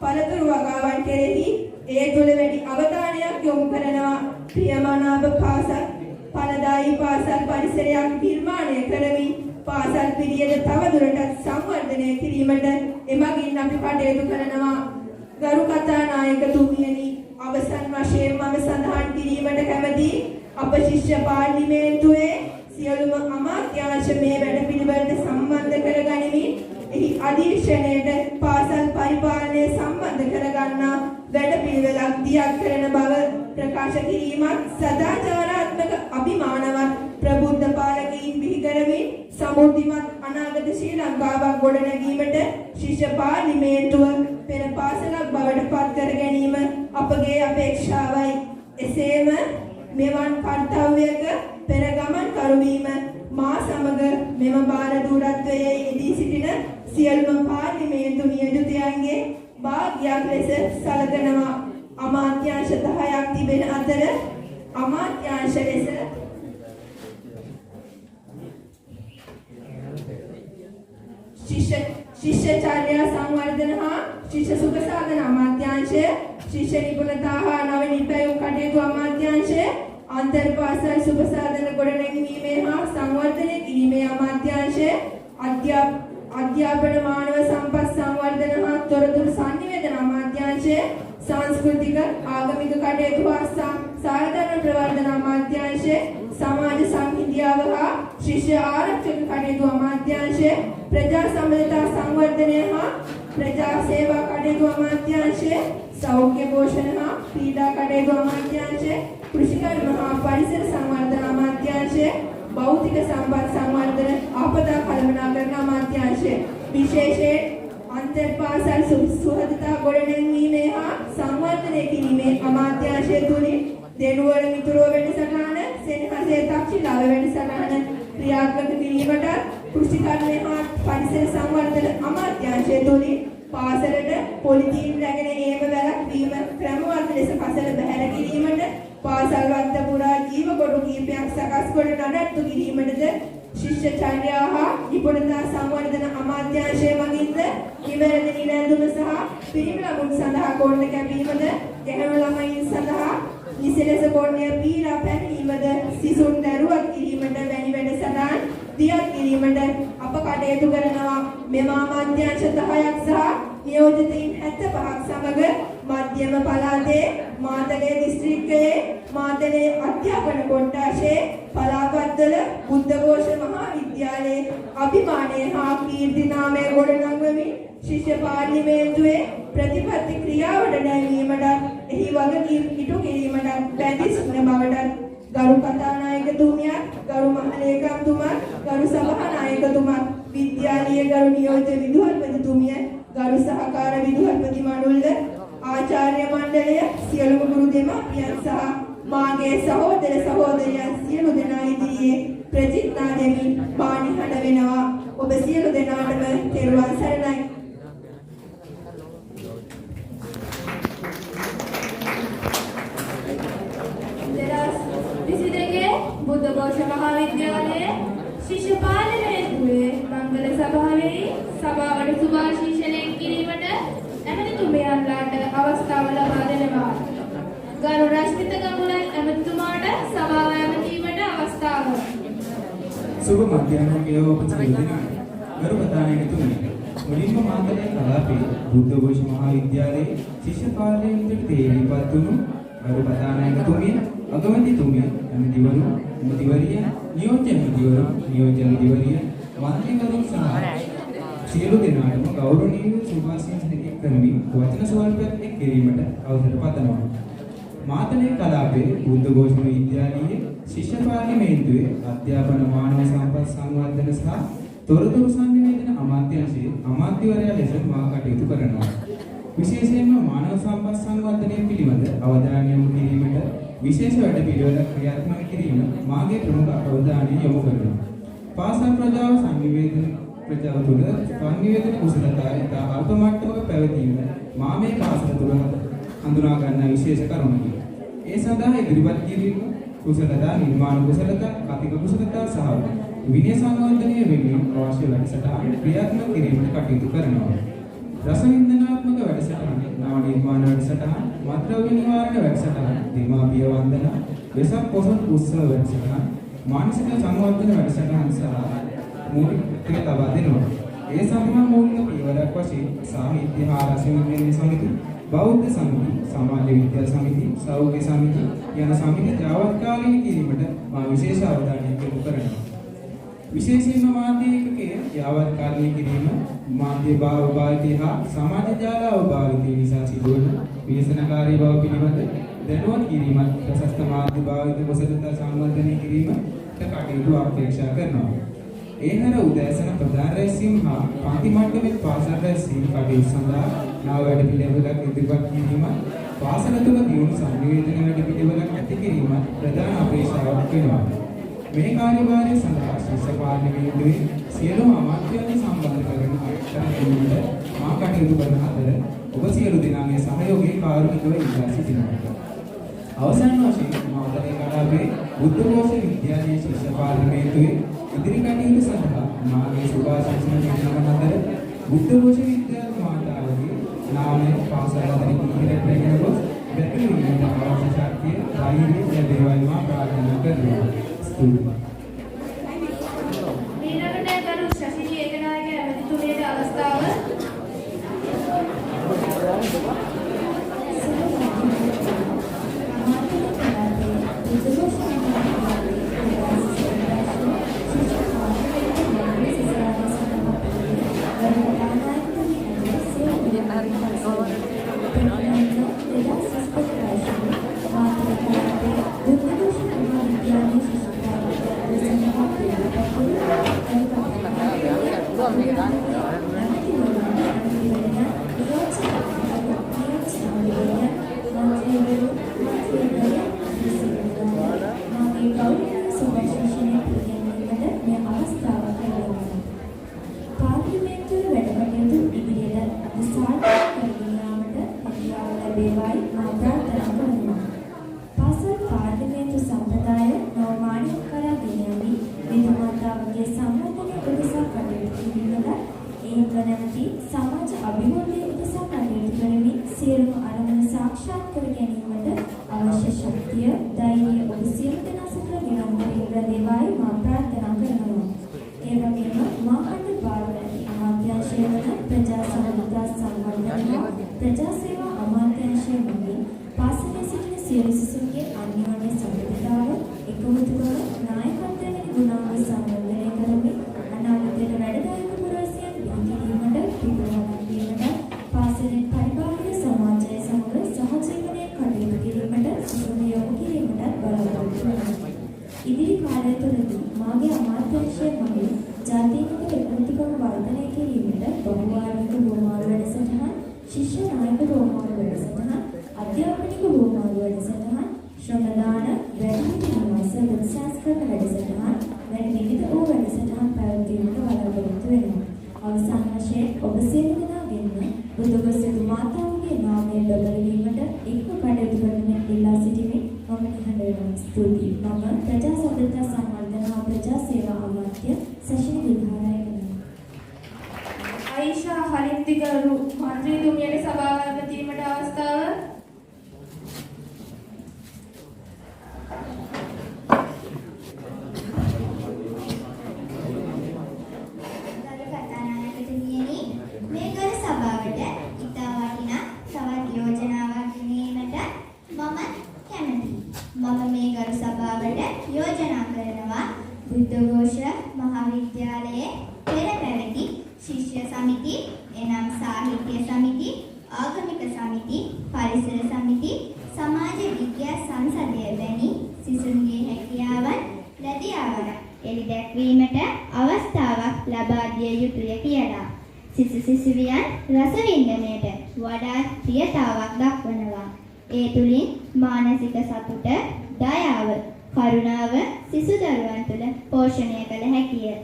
පළතුරු වගාවන් කෙරෙහි ඒ තුළ වැඩි අවධානයක් යොමු කරනවා. ප්‍රියමනාප පාසල් ඵලදායී පාසල් පරිසරයක් නිර්මාණය කරමින් පාසල් පිළියෙල තවදුරටත් සංවර්ධනය කිරීමට එමගින් අපි කටයුතු කරනවා. ගරු කතානායකතුමියනි, අවසන් වශයෙන් මම සඳහන් කිරීමට කැමැති අප ශිෂ්‍ය පාර්ලිමේන්තුවේ සියලුම අමාත්‍යාංශ මේ වැඩපිළිවෙලට සම්බන්ධ කරගනිමින් එහි අධීක්ෂණයට පාසල් පරිපාලනය සම්බන්ධ කරගන්නා වැඩපිළිවෙලක් දියත් කරන බව ප්‍රකාශ කිරීමත් සදාචාරාත්මක අභිමානවත් ප්‍රබුද්ධ පාලකයින් බිහි කරමින් සමෘද්ධිමත් අනාගත ශ්‍රී ලංකාවක් ගොඩනැගීමට ශිෂ්‍ය පාර්ලිමේන්තුව පෙර පාසලක් බවට පත් කර ගැනීම අපගේ අපේක්ෂාවයි. එසේම මෙවන් කර්තව්‍යයක පෙර ගමන් කරවීම මා සමග මෙම බාර දූරත්වයේ යෙදී සිටින සියලුම පාර්ලිමේන්තු නියෝජිතයන්ගේ භාග්‍යයක් ලෙස සැලකනවා. අමාත්‍යාංශ 10ක් තිබෙන අතර අමාත්‍යාංශ ලෙස ශිෂ්‍යචර්යා සංවර්ධන හා ශිෂ්‍ය සුඛ සාධන අමාත්‍යාංශය, ශිෂ්‍ය නිපුණතා හා නව නිපැයුම් කටයුතු අමාත්‍යාංශය, අන්තර් පාසල් සුඛ සාධන ගොඩනැගීමේ හා සංවර්ධනය කිරීමේ අමාත්‍යාංශය, අධ්‍යාපන මානව සම්පත් සංවර්ධන හා තොරතුරු සංනිවේදන අමාත්‍යාංශය, सांस्कृतिक आगमिक कटयුතු හා සාධාරණ ප්‍රවර්ධන අමාත්‍යාංශය, සමාජ සංහිඳියාව හා ශිෂ්‍ය ආරක්ෂක කටයුතු අමාත්‍යාංශය, ප්‍රජා සම්බන්ධතා සංවර්ධනය හා ප්‍රජා සේවා කටයුතු අමාත්‍යාංශය, සෞඛ්‍ය පෝෂණ හා ක්‍රීඩා කටයුතු අමාත්‍යාංශය, කෘෂිකර්ම හා පරිසර සංවර්ධන අමාත්‍යාංශය, භෞතික සම්පත් සංවර්ධන ආපදා කළමනාකරණ අමාත්‍යාංශය, විශේෂයෙන් අන්තර් පාසල් සුහදතා ගොඩනැගීමේ හා සංවර්ධනය කිරීමේ අමාත්‍යාංශය තුලින් දෙනුවර මිතුරෝ වැඩසටහන, සෙනෙහසේ තක්ෂිලාව වැඩසටහන ක්‍රියාත්මක කිරීමට කෘෂිකර්මය හා පරිසර සංවර්ධන අමාත්‍යාංශය තුලින් පාසලට පොලිතීන් රැගෙන ඒම වැළැක්වීම ක්‍රමවත් ලෙස පසල බැහැර කිරීමට, පාසල් වත්ත පුරා ජීව කොටු කීපයක් සකස් කොට නඩත්තු කිරීමටද ශිෂ්‍යචර්යා හා නිපුණතා සංවර්ධන අමාත්‍යාංශය මගින්ද නිවැරදි නිලැඳුම සහ පිරිමි ළමුන් සඳහා කොණ්ඩ කැපීමද, ගැහැණු ළමයින් සඳහා නිසලස කොණ්ඩය පීරා පැනීමද, සිසුන් දරුවක් කිරීමට වැනි වැඩසටහන් දියත් කිරීමට අප කටයුතු කරනවා. මෙම අමාත්‍යාංශ 10ක් සහ නියෝජිතයින් 75ක් සමග මධ්‍යම පළාතේ මාතලේ දිස්ත්‍රික්කයේ මාතලේ අධ්‍යාපන කොට්ටාශයේ පලාපත්වල බුද්ධඝෝෂ මහා විද්‍යාලයේ අභිමානය හා කීර්ති නාමය ගොඩනංවමින් ශිෂ්‍ය පාර්ලිමේන්තුවේ ප්‍රතිපත්ති ක්‍රියාවට නැංවීමට එහි වගකීම් ඉටු කිරීමට බැඳී සිටින බවට ගරු කතානායකතුමියත්, ගරු මහලේකම්තුමත්, ගරු සභානායකතුමත්, විද්‍යාලීය ගරු නියෝජ්‍ය විදුහල්පතිතුමිය, ගරු සහකාර විදුහල්පති මණ්ඩලය, ආචාර්ය මණ්ඩලය, සියලුම ගුරු දෙමාපියන් සහ මාගේ සහෝදර සහෝදරියන් සියලු දෙනා ඉදිරියේ ප්‍රතිඥා දෙමින් පානිහඬ වෙනවා. ඔබ සියලු දෙනාටම තෙරුවන් සරණයි. බුද්ධඝෝෂ මහාවිද්‍යාලයේ ශිෂ්‍ය පාර්ලිමේන්තුවේ මංගල සභාවේ සභාවට සුභාශිංසනය කිරීමට ඇමතිතුමියන්ලාට අවස්ථාව ලබා දෙනවා. ගරු රශ්මිත ගඟුලයි ඇමතිතුමාට සභාව ඇමතීමට අවස්ථාව. සුබ මධ්‍යහ්නයේ ඔබතුමිය ගරු කතානායකතුමිය, මුලින්ම මාතලේ කලාපේ බුද්ධඝෝෂ මහාවිද්‍යාලයේ ශිෂ්‍ය පාර්ලිමේන්තුවට තේරීපත් වුණු ගරු කතානායකතුමිය, අගමැතිතුමිය, ඇමතිවරු, ඇමතිවරිය, නියෝජ්‍ය ඇමතිවරු, නියෝජ්‍ය ඇමතිවරිය, මන්ත්‍රීවරුන් සහ සියලු දෙනාටම ගෞරවනීය සුභාශිංසනයක් කරමින් වචන ස්වල්පයක් එක් කිරීමට අවසර පතනවා. මාතලේ කලාපේ බුද්ධඝෝෂ විද්‍යාලයේ ශිෂ්‍ය පාර්ලිමේන්තුවේ අධ්‍යාපන මානව සම්පත් සංවර්ධන සහ තොරතුරු සංනිවේදන අමාත්‍යාංශයේ අමාත්‍යවරයා ලෙස මා කටයුතු කරනවා. විශේෂයෙන්ම මානව සම්පත් සංවර්ධනය පිළිබඳ අවධානය යොමු කිරීමට විශේෂ වැඩපිළිවෙළක් ක්‍රියාත්මක කිරීම මාගේ ප්‍රමුඛ අවධානය යොමු කරනවා. පාසල් ප්‍රජාව තුළ සංනිවේදන කුසලතා ඉතා අල්ප මට්ටමක පැවතීම මා මේ පාසල තුළ හඳුනා ගන්නා විශේෂ කරුණකි. ඒ සඳහා ඉදිරිපත් කිරීම කුසලතා, නිර්මාණ කුසලතා, කතික කුසලතා සහ විනය සංවර්ධනය වෙනුවෙන් අවශ්‍ය වැඩසටහන් ක්‍රියාත්මක කිරීමට කටයුතු කරනවා. රසවින්දනාත්මක වැඩසටහන්, නව නිර්මාණ වැඩසටහන්, මත්ද්‍රව්‍ය නිවාරණ වැඩසටහන්, දෙමාපිය වන්දනා, වෙසක් පොසොන් උත්සව වැඩසටහන්, මානසික සංවර්ධන වැඩසටහන් සහ මූලිකත්වය ලබා දෙනවා. ඒ සඳහා මූලික පියවරක් වශයෙන් සාහිත්‍ය හා රස වින්දනීය සමිති, බෞද්ධ සමිති, සමාජ විද්‍යා සමිති, සෞඛ්‍ය සමිති යන සමිති ජාවාත්කාලීන කිරීමට මා විශේෂ අවධානයක් යොමු කරනවා. විශේෂයෙන්ම මාධ්‍ය ඒකකයේ යාවත්කාලීන කිරීම, මාධ්‍ය භාවිතය හා සමාජ ජාල භාවිතය නිසා සිදුවන ව්‍යසනකාරී බව පිළිබඳ දැනුවත් කිරීමත් ප්‍රශස්ත මාධ්‍ය භාවිත කුසලතා සංවර්ධනය කිරීමට කටයුතු අපේක්ෂා කරනවා. ඒ හැර උදෑසන ප්‍රධාන රැස්වීම් හා පන්ති මට්ටමේ පාසල් රැස්වීම් කටයුතු සඳහා නව වැඩපිළිවෙලක් ඉදිරිපත් කිරීම, පාසල තුළ දියුණු සංවේදන වැඩපිළිවෙලක් ඇති කිරීම ප්‍රධාන අපේක්ෂාවක් වෙනවා. මේ කාර්යභාරය සඳහා ශිෂ්‍ය පාර්ලිමේන්තුවේ සියලුම අමාත්‍යයන් සම්බන්ධ කරගෙන අත්දැකීමට මා කටයුතු කරන අතර ඔබ සියලු දෙනාගේ සහයෝගය කාරුණිකව ඉල්ලා සිටිනවා. අවසන් වශයෙන් මාතලේ කඩාවේ බුද්ධඝෝෂ විද්‍යාලයේ ශිෂ්‍ය පාර්ලිමේන්තුවේ ඉදිරි කටයුතු සඳහා මාගේ සුභාශිංසන දෙන්නම අතර බුද්ධඝෝෂ විද්‍යාල මාතාවගේ නාමය පාසල් අතරින් ඉදිරියට ගෙන ගොස් වැටීමට අවශ්‍ය ශක්තිය ධෛර්යය ලැබේවායි මා ප්‍රාර්ථනා කරනවා. ඊළඟට ගරු ශෂි ඒකනායක ඇමතිතුමියට අවස්ථාව. සමාජ අභිවෘද්ධිය උදෙසා කටයුතු කරමින් සියලුම අරමුණ සාක්ෂාත් කර ගැනීමට අවශ්‍ය ශක්තිය, ධෛර්යය ඔබ සියලු දෙනා සතර නිරන්තරයෙන් ලැබේවායි මා ප්‍රාර්ථනා කරනවා. ඒ වගේම මා අද භාරව ඇති අමාත්‍යාංශය වන ප්‍රජා සම්බන්ධතා සංවර්ධන හා ප්‍රජා සේවා අමාත්‍යාංශය මගින් පාසලේ සිටින සියලු සිසුන්ගේ අන්‍යෝන්‍ය සම්බන්ධතාව, එකමුතු බව, නායකත්වය වැනි ගුණාංග සංවර්ධනය කරමින් අනාගතයට වැඩදායක පුරවැසියන් පාසලෙන් පරිබාහිර සමාජය සමග සහජීවනයේ කටයුතු කිරීමට සිසුන් යොමු කිරීමටත් බලාපොරොත්තු වෙනවා. ඉදිරි කාලය තුළදී මාගේ අමාත්‍යාංශය මගින් ජාතික එකමුතුකම වර්ධනය කිරීමට බහුවාර්මික හුවමාරු වැඩසටහන්, ශිෂ්‍ය නායක හුවමාරු වැඩසටහන්, අධ්‍යාපනික හුවමාරු වැඩසටහන්, ශ්‍රමදාන, වැඩිහිටි නිවාස සංස්කරණ වැඩසටහන් වැනි විවිධ වූ වැඩසටහන් පැවැත්වීමට බලාපොරොත්තු වෙනවා. අවසාන වශයෙන් ඔබ සියලු දෙනාගෙන්ම බුදුගොස්සිතු මාතාවගේ නාමය බබලවීමට එක්ව කටයුතු කරන ඉල්ලා සිටිමින් මම නිහඬ වෙනවා. ස්තුතියි. මම ප්‍රජා සම්බන්ධතා සංවර්ධන හා ප්‍රජා සේවා අමාත්‍ය සැෂිනි විහාරයන. ආයිෂා හරින්දිගරු මන්ත්‍රීතුමියගේ සභාව පැවැත්වීමට අවස්ථාව. බුද්ධඝෝෂ මහාවිද්‍යාලයේ පෙර පැවති ශිෂ්‍ය සමිති, එනම් සාහිත්‍ය සමිති, ආගමික සමිති, පරිසර සමිති, සමාජ විද්‍යා සංසදය වැනි සිසුන්ගේ හැකියාවන් ලැබියාවන එළි දැක්වීමට අවස්ථාවක් ලබා දිය යුතුය කියලා සිසු සිසුවියන් රසවින්දනයට වඩා ප්‍රියතාවක් දක්වනවා. ඒ තුලින් මානසික සතුට, දයාව, කරුණාව සිසු දරුවන් තුළ පෝෂණය කළ හැකිය.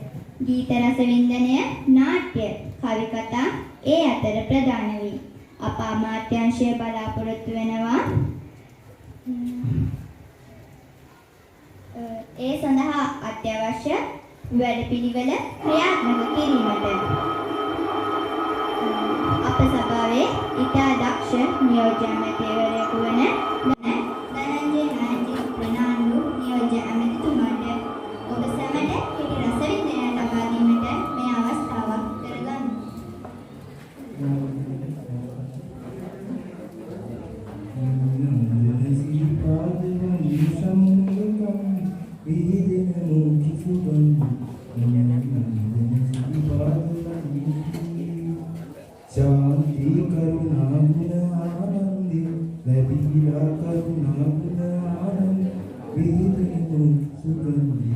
ගීත රස වින්දනය, නාට්‍ය, කවි කතා ඒ අතර ප්‍රධාන වේ. අප අමාත්‍යාංශය බලාපොරොත්තු වෙනවා ඒ සඳහා අත්‍යවශ්‍ය වැඩපිළිවෙල ක්‍රියාත්මක කිරීමට. අප සභාවේ ඉතා දක්ෂ නියෝජ්‍ය ඇමතිවරයෙකු වන ධනංජය ප්‍රනාන්දු නියෝජ්‍ය ඇමතිතුමාට ඔබ සැමට කෙටි රසවින්දනයක් ලබා දීමට शांति करुणा गुण आनंद लबीला करुणा गुण आनंद वेदनु सुगंधि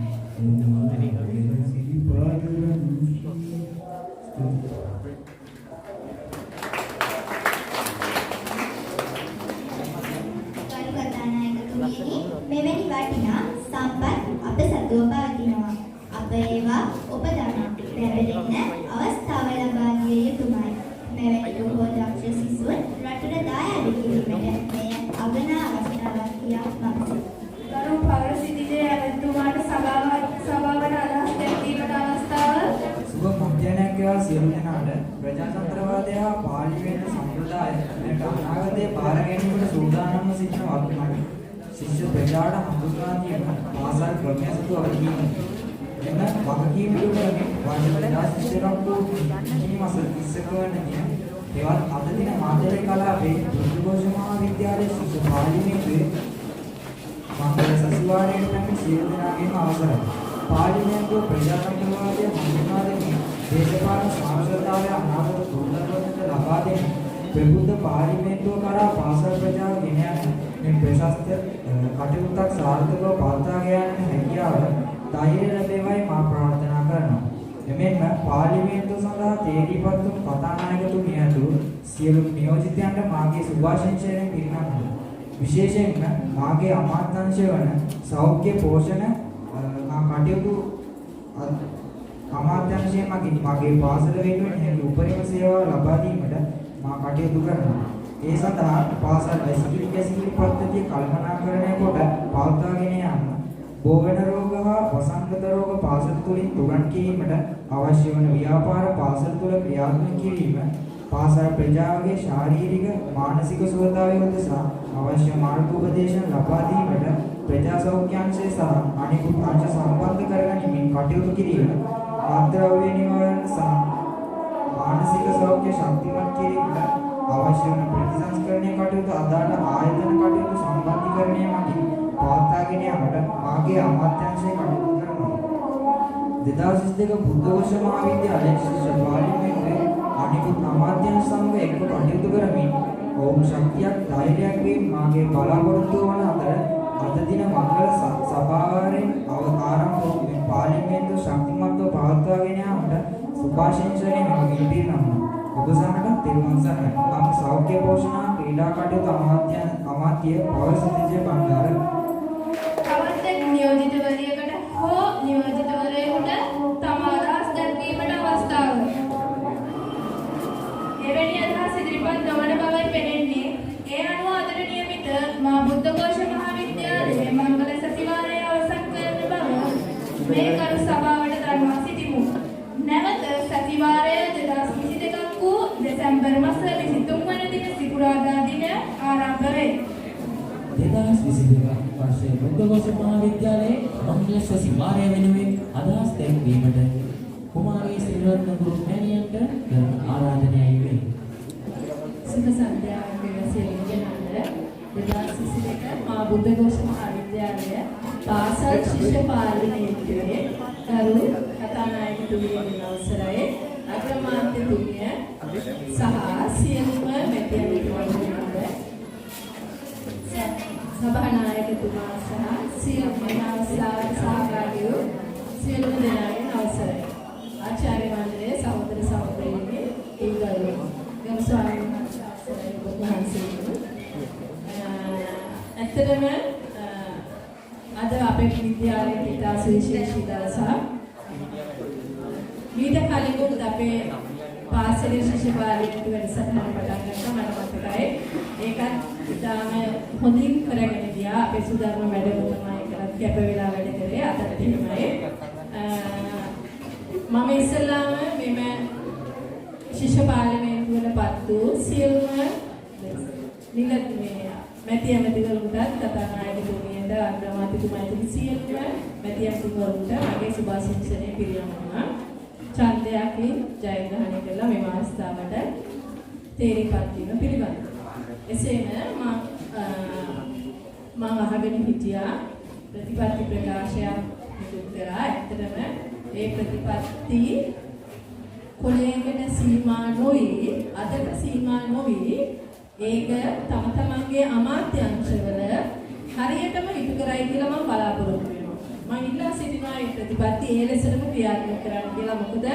श्रीपाद මෙවැනි වටිනා සම්පත් අප සතුව පවතිනවා. අප ඒවා උපදවා ලැබෙන්න අවස්ථාව ලබා දිය යුතුමයි. මෙවැනි බොහෝ දක්ෂ සිසුන් රටට දායාද කිරීමට මෙය අගන අවස්ථාවක් කියා මම ගරු පෞරසිතිජය ඇතුමාට සභාවට අදහස් දැක්වීමට අවස්ථාව. සුබ මධ්‍යනයකවා සියලු දෙනාට ප්‍රජාතන්ත්‍රවාදය හා පාර්ලිමේන්තු සම්ප්‍රදාය මෙට අනාගතයේ බාර ගැනීමට සූදානම්ව සිටින වක්මයි. ශිෂ්‍ය ප්‍රජාට හඳුන්වා දීම පාසල් ක්‍රමය සතු අවධීම. එම වගකීම් පිළිබඳව වර්ෂ 2020 මාස 30 වන දින එවත් අද දින මාතලේ කලාපේ බුද්ධඝෝෂ මහා විද්‍යාලයේ ශිෂ්‍ය පාර්ලිමේන්තුවේ මංගල සතිවාරයේ පැමිණ සියලු දෙනාගේම අවසරයි. පාර්ලිමේන්තුව ප්‍රජාතන්ත්‍රවාදය හඳුන්වා දෙමින් දේශපාලන සාර්ථකතාවය අනාගත දුර්ලභවකට ලබා දෙන ප්‍රබුද්ධ පාර්ලිමේන්තුව කරා පාසල් ප්‍රජාව ගෙන යන මේ ප්‍රශස්ත කටයුත්තක් සාර්ථකව පවත්වා ගෙන යන හැකියාව ධෛර්ය ලැබේවයි මා ප්‍රාර්ථනා කරනවා. එමෙන්ම පාර්ලිමේන්තුව සඳහා තේරීපත්තුන් කතානායකතුමිය ඇතුළු සියලු නියෝජිතයන්ට මාගේ සුභාශිංසනය පිරිනමනවා. විශේෂයෙන්ම මාගේ අමාත්‍යාංශය වන සෞඛ්‍ය පෝෂණ කටයුතු අමාත්‍යාංශයෙන් මගේ පාසල වෙනුවෙන් හැකි උපරිම සේවාව ලබා දීමට මා කටයුතු කරනවා. ඒ සඳහා පාසල් වැසිකිලි කැසිකිලි පද්ධතිය කල්පනාකරණය කොට පවත්වාගෙන යන්න බෝවෙන රෝග හා වසංගත රෝග පාසල තුළින් තුරන් කිරීමට අවශ්‍ය වන ව්‍යාපාර පාසල තුළ ක්‍රියාත්මක කිරීම පාසල් ප්‍රජාවගේ ශාරීරික මානසික සුවතාවය උදෙසා අවශ්‍ය මාර්ගෝපදේශන ලබා දීමට ප්‍රජා සෞඛ්‍යාංශය සහ අනිකුත් අංශ සම්බන්ධ කරගනිමින් කටයුතු කිරීම ආද්‍රව්‍ය නිවාරණ සහ මානසික සෞඛ්‍ය ශක්තිමත් කිරීමට අවශ්‍ය වන ප්‍රතිසංස්කරණය කටයුතු අදාළ ආයතන කටයුතු සම්බන්ධීකරණය මගින් පවත්වාගෙන යාමට මාගේ අමාත්‍යාංශය කටයුතු කරනවා. 2022 බුද්ධඝෝෂ මහා විද්‍යාලයේ ශිෂ්‍ය පාර්ලිමේන්තුවේ අනිකුත් අමාත්‍යාංශ සමග එක්ව කටයුතු කරමින් ඔවුන් ශක්තියක් ධෛර්යයක් වේ මාගේ බලාපොරොත්තු වන අතර අද දින මංගල සභාවාරයෙන් ආරම්භ වූ මේ පාර්ලිමේන්තුව ශක්තිමත්ව පවත්වාගෙන යාමට සුභාශිංසනය මෙවගින් පිරිනමනවා. ඔබ සමග තෙරුවන් සරණයි. මම සෞඛ්‍ය පෝෂණ ක්‍රීඩා කටයුතු අමාත්‍ය පෞරසිතිජය බණ්ඩාර. තවත් එක් නියෝජිතවරියකට හෝ නියෝජිතවරයෙකුට තම අදහස් දැක්වීමට අවස්ථාව. එවැනි අදහස් ඉදිරිපත් නොවන බවයි පෙනෙන්නේ. ඒ අනුව අදට නියමිත මා බුද්ධඝෝෂ මහා විද්‍යාලයේ මංගල සතිවාරය අවසන් කරන බව මේ කරු සභාවට දන්වා සිටිමු. නැවත සතිවාරය 2022 වූ දෙසැම්බර් මාස 23 වන දින සිකුරාදා දින ආරම්භ වේ. 2022 වර්ෂයේ බුද්ධඝෝෂ මහා විද්‍යාලයේ මංගල සතිවාරය වෙනුවෙන් අදහස් දැක්වීමට කුමාරී සිල්වර්ණ ගුරු මෑණියන්ට කරන ආරාධනයයි වේ. සුබ සන්ධ්‍යාවක් වේවා සියලු දෙනාට. 2022 මා බුද්ධඝෝෂ මහා විද්‍යාලය පාසල් ශිෂ්‍ය පාර්ලිමේන්තුවේ කරු කතානායකතුමියගේ අවසරයි අග්‍රාමාත්‍යතුමිය සහ සියලුම මැතිවරණවරුන්ට සභානායකතුමා සහ සියලුම අවස්ථාවට සහභාගී වූ සියලුම දෙනාගේ අවසරයි. ආචාර්ය මණ්ඩලයේ සහෝදර සහෝදරියනි ඒගොල්ලෝ ගරු ස්වාමීන් වහන්සේ ඇත්තටම අද අපේ විද්‍යාලයේ ඉතා සුවිශේෂී දවසක්. ඊට කලින් අපේ පාසලේ ශිෂ්‍ය පාර්ලිමේන්තු වැඩසටහන පටන් ගත්තා මට මතකයි. ඒකත් ඉතාම හොඳින් කරගෙන ගියා. අපේ සුධර්ම මැඩම් තමයි ඒකත් කැප වෙලා වැඩ කරේ. අදත් එහෙමයි. මම ඉස්සෙල්ලාම මෙම ශිෂ්‍ය පාර්ලිමේන්තුවටපත් වූ සියලුම මැති ඇමතිවරුන්ටත් කතානායකතුමියට අග්‍රාමාත්‍යතුමාට සියලුම මැති ඇමතිවරුන්ට මගේ සුභාශිංසනය පිරිනමනවා. ඡන්දයකින් ජයග්‍රහණය කළා මේ අවස්ථාවට තේරිපත් වීම පිළිබඳව. එසේම මම අහගෙන හිටියා ප්‍රතිපත්ති ප්‍රකාශයක් නිකුත් කරා. ඇත්තටම ඒ ප්‍රතිපත්ති කොලයකට සීමා නොවි, අදට සීමා නොවි, ඒක තම තමන්ගේ අමාත්‍යාංශවල හරියටම ඉටු කරයි කියලා මම බලාපොරොත්තු වෙනවා. මම ඉල්ලා සිටිනවා මේ ප්‍රතිපත්ති ඒ ලෙසටම ක්‍රියාත්මක කරන්න කියලා. මොකද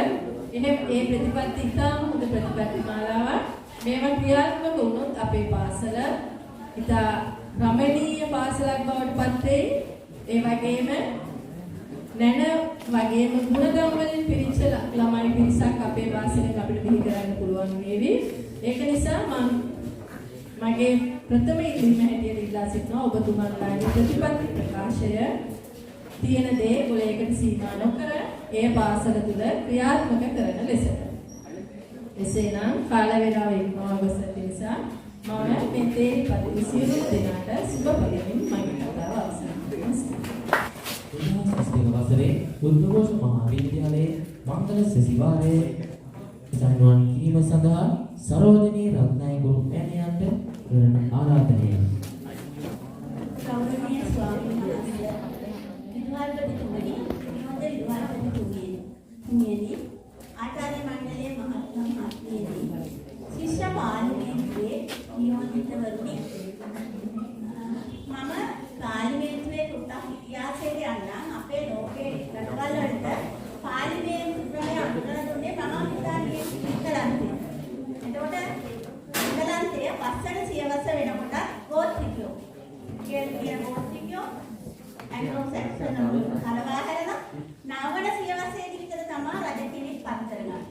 එහෙම ඒ ප්‍රතිපත්ති ඉතාම හොඳ ප්‍රතිපත්ති මාලාවක්. මේවා ක්‍රියාත්මක වුණොත් අපේ පාසල ඉතා රමණීය පාසලක් බවට පත් වෙයි. ඒ වගේම නැන වගේම ගුණධර්ම වලින් පිරිච්ච ළමයි පිරිසක් අපේ පාසලෙන් අපිට බිහි කරන්න පුළුවන් වේවි. ඒක නිසා මගේ ප්‍රථම ඉල්ලීම හැටියට ඉල්ලා සිටිනවා ඔබතුමන්ලාගේ ප්‍රතිපත්ති ප්‍රකාශය තියෙන දේ කොලයකට සීමා නොකර ඒ පාසල තුල ක්‍රියාත්මක කරන ලෙසට. එසේනම් කාල වේලාව ඉක්මවා ගොස් ඇති නිසා මම මේ තේරිපත් සියලු දෙනාට සුබ පතමින් මගේ කතාව අවසන් කරනවා. 2022 වසරේ බුද්ධඝෝෂ මහා විද්‍යාලයේ මංගල සෙසිවාරයේ සම්මාන කිරීම සඳහා සරෝජනී රත්නායක ගුරු මෑණියන්ට කරන ආරාධනය. ගෞරවනීය ස්වාමීන් වහන්සේ, විදුහල්පතිතුමනි, විදුහල්පතිතුමියනි, ආචාර්ය මණ්ඩලයේ මහත්මයෙනි, ශිෂ්‍ය පාර්ලිමේන්තුවේ නියෝජිතවරුනි, මම පාර්ලිමේන්තුවේ කුට්ටක් ඉතිහාසයට යන්න අපේ ලෝකයේ රටවල් වලට පාර්ලිමේන්තු ක්‍රමය අනුගමනය දුන්නේ මම හිතන්නේ ඉංගලන්තේ. එතකොට ඉංගලන්තයේ පස්වන සියවස වෙනකොට ගෝත්‍රිකයෝ කියන ගෝත්‍රිකයෝ ඇන්ග්ලෝ සැක්සන් කලවා හැරලා නාවන සියවසේදී විතර තමයි රජ කෙනෙක් පත් කරගන්නේ.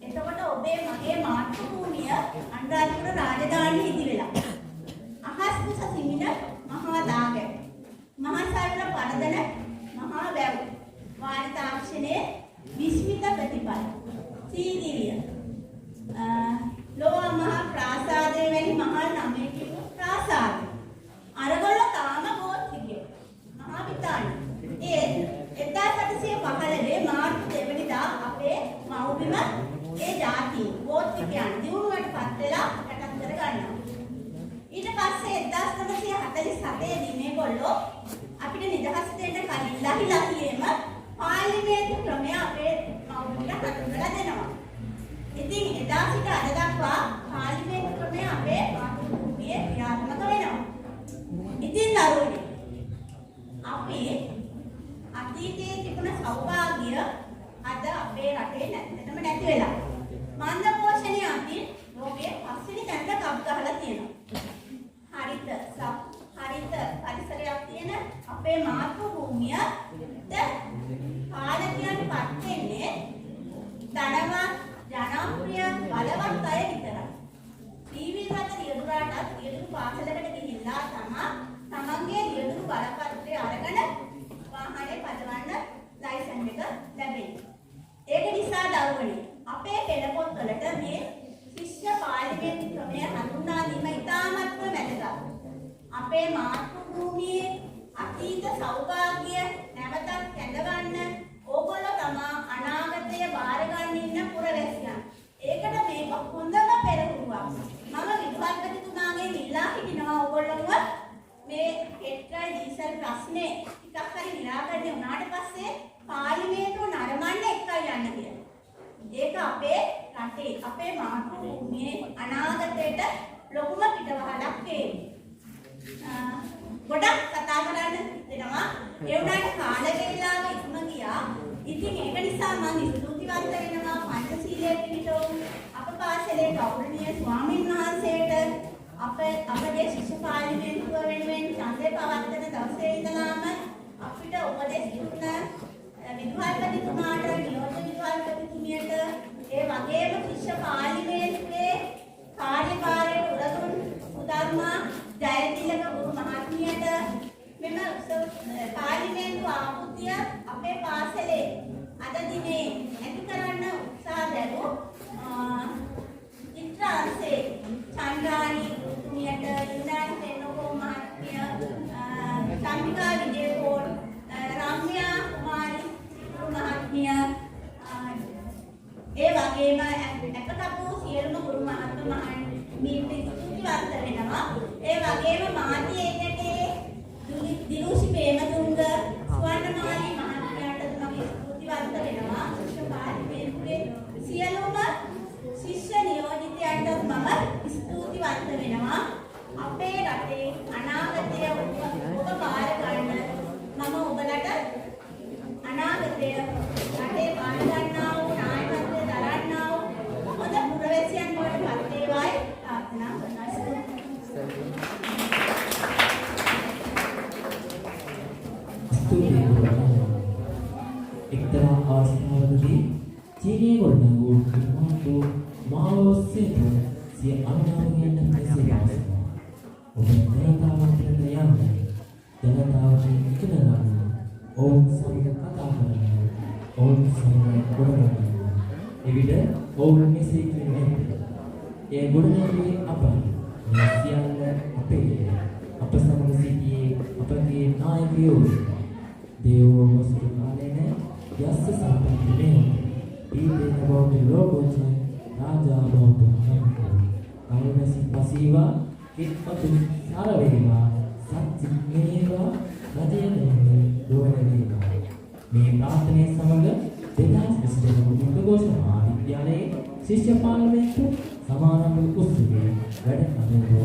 එතකොට ඔබේ මගේ මාතෘ භූමිය අනුරාධපුර රාජධානියේ ඉදි වෙලා අහස් කුස සිමින මහා දාගැට මහා සාගර පරදන මහා වැව් වාරි තාක්ෂණයේ විස්මිත ප්‍රතිපල සීගිරිය ලෝවා මහා ප්‍රාසාදයේ වැනි මහල් නමේ කිව්ව ප්‍රාසාද අරගොල්ල තාම ගෝත්‍රිකයෝ මහා විතාන ඒ 1815 මාර්තු 2 වෙනිදා අපේ මව්බිම ඒ ජාති ගෝත්‍රිකයන් දිනුවට පත් වෙලා රටක් කර ගන්නවා. ඊට පස්සේ 1947 දී මේගොල්ලෝ අපිට නිදහස දෙන්න කලින් ලහිලහියේම පාර්ලිමේන්තු ක්‍රමය අපේ මව්බිමට හඳුන්වලා දෙනවා. ඉතින් එදා සිට අද දක්වා පාර්ලිමේන්තු ක්‍රමය අපේ මාතෘභූමියේ ක්‍රියාත්මක වෙනවා. ඉතින් දරුවනි, අපි අතීතයේ තිබුණ සෞභාග්‍ය අද අපේ රටේ නැත්තටම නැති වෙලා. මන්ද පෝෂණය අතින් ලෝකයේ පස්වෙනි තැනට කප් ගහලා තියෙනවා. හරිත පරිසරයක් තියෙන අපේ මාතෘභූමියට පාලකයන් පත් වෙන්නේ ධනවත් ජනප්‍රිය බලවත් අය විතරයි. ටීවී රට රියදුරාටත් රියදුරු පාසලකට ගිහිල්ලා තමන්ගේ රියදුරු බලපත්‍රය අරගෙන වාහනේ පදවන්න ලයිසන් එක ලැබෙන්නේ. ඒක නිසා දරුවනි, අපේ පෙළ පොත්වලට මේ ශිෂ්‍ය පාර්ලිමේන්තු ක්‍රමය හඳුන්වා දීම ඉතාමත්ම වැදගත්. අපේ මාතෘභූමියේ අතීත සෞභාග්‍ය නැවතත් කැඳවන්න ඕගොල්ලෝ තමා අනාගතය බාර ගන්න ඉන්න පුරවැසියන්. ඒකට මේක හොඳම පෙරහුරුවක්. මම විදුහල්පතිතුමාගෙන් ඉල්ලා හිටිනවා ඕගොල්ලෝව මේ පෙට්‍රල් ඩීසල් ප්‍රශ්නේ ටිකක් හරි නිරාකරණය වුණාට පස්සේ පාර්ලිමේන්තුව නරඹන්න එකයි යන්න කියලා. ඒක අපේ රටේ අපේ මාතෘභූමියේ අනාගතයට ලොකුම පිටවහලක් වේවි. ගොඩක් කතා කරන්න දෙනවා. ඒ වුණාට කාල වේලාව ඉක්ම ගියා. ඉතින් ඒක නිසා මම ස්තුතිවන්ත වෙනවා පංචශීලයේ පිළිතෝ අප පාසලේ ගෞරවනීය ස්වාමීන් වහන්සේට අපගේ ශිෂ්‍ය පාර්ලිමේන්තුව වෙනුවෙන් ඡන්දය පවත්වන දවසේ ඉඳලාම අපිට උපදෙස් දුන්න විදුහල්පතිතුමාට නියෝජ්‍ය විදුහල්පතිතුමියට ඒ වගේම ශිෂ්‍ය පාර්ලිමේන්තුවේ කාර්යභාරයට උරදුන් සුධර්මා ජයතිලක ගුරු මහත්මියට මෙම පාර්ලිමේන්තු ආකෘතිය අපේ පාසලේ අද දිනේ ඇති කරන්න උත්සාහ දැරුව චිත්‍රාංශේ චන්ද්‍රානි තුමියට ඉන්ද්‍රානි තෙන්නකෝ මහත්මිය චන්ද්‍රිකා විජේකෝන් රාම්‍යා කුමාරි මහත්මිය ඒ වගේම අපකපු සියලුම ගුරු මීට ස්තුතිවන්ත වෙනවා. ඒ වගේම මාධ්‍ය එන්නටේ දිනුෂි ප්‍රේමතුංග ස්වර්ණමාලී මහත්මයාට මම ස්තුතිවන්ත වෙනවා. පාර්ලිමේන්තුවේ සියලුම ශිෂ්‍ය නියෝජිතයන්ට මම ස්තුතිවන්ත වෙනවා. අපේ රටේ අනාගතය ඔබ බාර ගන්න මම ඔබලට අනාගතය රටේ බාර ගන්නා වූ නායකත්වය දරන්නා වූ හොඳ පුරවැසියන් බවට පත් වේවායි ප්‍රාර්ථනා කරනවා. එක්තරා අවස්ථාවකදී චීනයේ ගොඩනැගූ නිර්මාණතු මාවෝසේට සිය අනුගාමිකයන්ට මෙසේ වාසනා. ඔබ ජනතාවට යන්න ජනතාවට ඉගෙන ගන්න ඔවුන් සමග කතා කරන්න ඔවුන් සමග ගොඩනගන්න. එවිට ඔවුන් මෙසේ කියන්නේ ඒ ගොඩනැගුවේ අපයි. මේ සියල්ල අපේ අප සමග සිටියේ අපගේ නායකයෝ දේවෝ වස්තු කාලේන යස්ස සම්පන්නනේ පීතේ නබෝටි ලෝකෝච රාජා බෝතු කවුනසි පසීවා කිත්පතු සාරවේවා සත්‍චිමේවා රජයනේ දෝවනේවා මේ ප්‍රාර්ථනාවේ සමග 2020 බුද්ධඝෝෂ මහාවිද්‍යාලයේ ශිෂ්‍ය පාර්ලිමේන්තු සමාරම්භ උත්සවයේ වැඩ කටයුතු